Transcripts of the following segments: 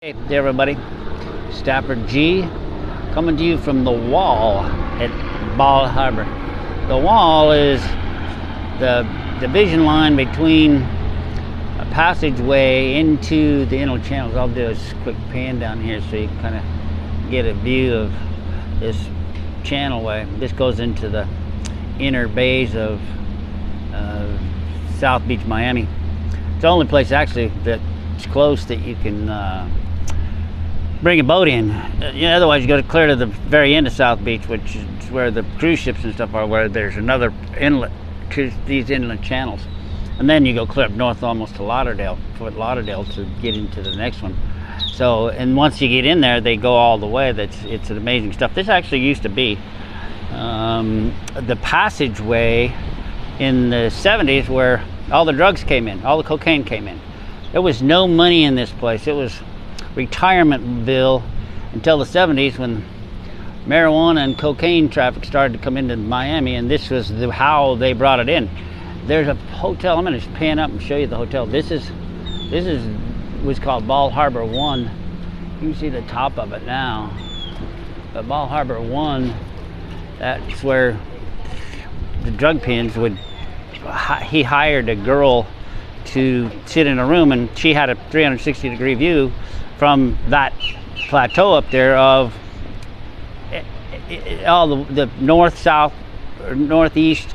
Hey there everybody, Stafford G coming to you from the Wall at Bal Harbour. The Wall is the division line between a passageway into the inland channels. I'll do a quick pan down here so you can kind of get a view of this channelway. This goes into the inner bays of South Beach, Miami. It's the only place actually that's close that you can bring a boat in. Otherwise you go to clear to the very end of South Beach, which is where the cruise ships and stuff are, where there's another inlet to these inland channels, and then you go clear up north almost to Fort Lauderdale to get into the next one. So, and once you get in there, they go all the way. It's an amazing stuff. This actually used to be the passageway in the 70s where all the drugs came in, all the cocaine came in. There was no money in this place. It was retirementville until the 70s when marijuana and cocaine traffic started to come into Miami, and this was how they brought it in. There's a hotel. I'm going to just pan up and show you the hotel. This was called Bal Harbour 1. You can see the top of it now. But Bal Harbour 1, that's where the drug pins would. He hired a girl to sit in a room, and she had a 360-degree view from that plateau up there of all the north, south, or northeast,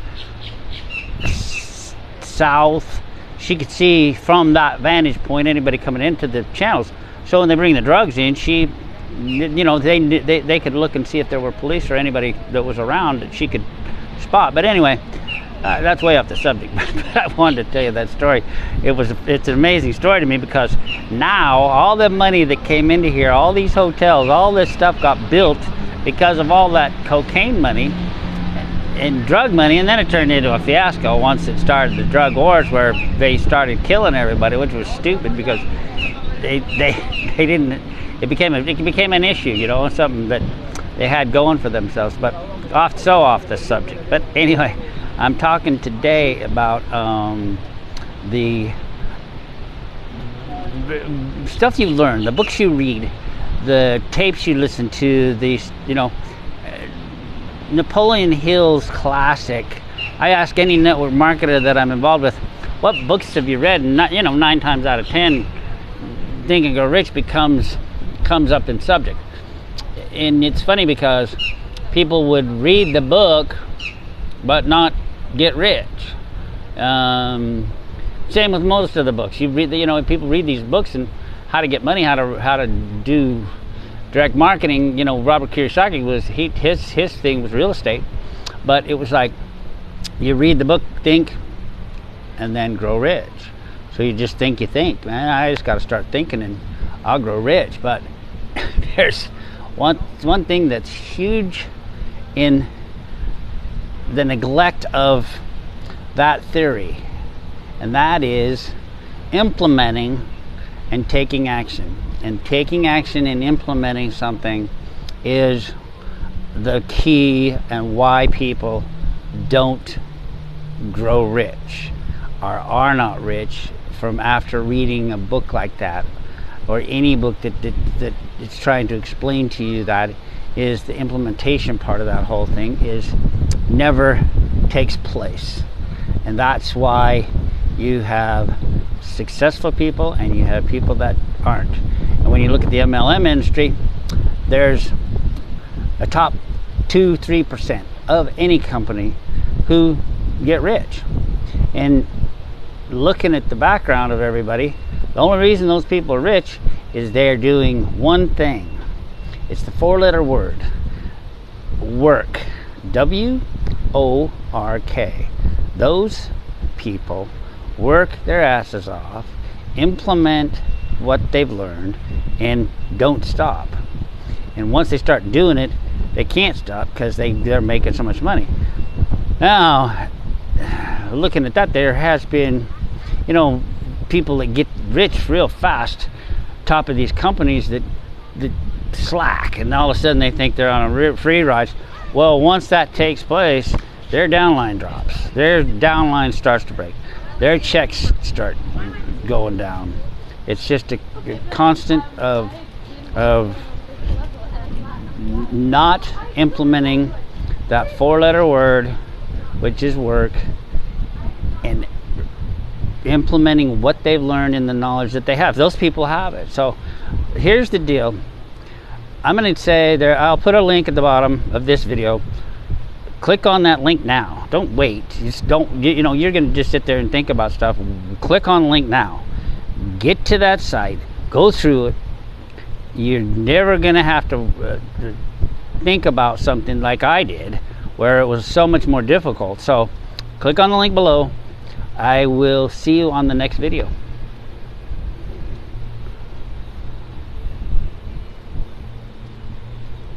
south. She could see from that vantage point anybody coming into the channels. So when they bring the drugs in, she, they could look and see if there were police or anybody that was around that she could spot. But anyway, that's way off the subject, but I wanted to tell you that story. It's an amazing story to me because now all the money that came into here, all these hotels, all this stuff got built because of all that cocaine money and drug money, and then it turned into a fiasco once it started the drug wars where they started killing everybody, which was stupid because they didn't. It became an issue, something that they had going for themselves. But off the subject. But anyway, I'm talking today about the stuff you learn, the books you read, the tapes you listen to, Napoleon Hill's classic. I ask any network marketer that I'm involved with, what books have you read? And 9 times out of 10, Think and Grow Rich comes up in subject. And it's funny because people would read the book but not get rich. Same with most of the books. You read, people read these books and how to get money, how to do direct marketing. Robert Kiyosaki his thing was real estate, but it was like you read the book, think, and then grow rich. So you just think, man, I just got to start thinking and I'll grow rich. But there's one thing that's huge in the neglect of that theory, and that is implementing and taking action. And taking action and implementing something is the key and why people don't grow rich or are not rich from after reading a book like that, or any book that it's trying to explain to you that is the implementation part of that whole thing is never takes place. And that's why you have successful people and you have people that aren't. And when you look at the MLM industry, there's a top 2-3% of any company who get rich. And looking at the background of everybody, the only reason those people are rich is they're doing one thing. It's the 4-letter word, work. W-O-R-K. Those people work their asses off, implement what they've learned, and don't stop. And once they start doing it, they can't stop because they're making so much money. Now, looking at that, there has been, people that get rich real fast, top of these companies that slack, and all of a sudden they think they're on a free ride. Well, once that takes place, their downline drops. Their downline starts to break. Their checks start going down. It's just a constant of not implementing that 4-letter word, which is work, and implementing what they've learned in the knowledge that they have. Those people have it. So here's the deal. I'm going to say there, I'll put a link at the bottom of this video. Click on that link now. Don't wait. Just don't, you know, you're going to just sit there and think about stuff. Click on the link now. Get to that site. Go through it. You're never going to have to think about something like I did, where it was so much more difficult. So click on the link below. I will see you on the next video.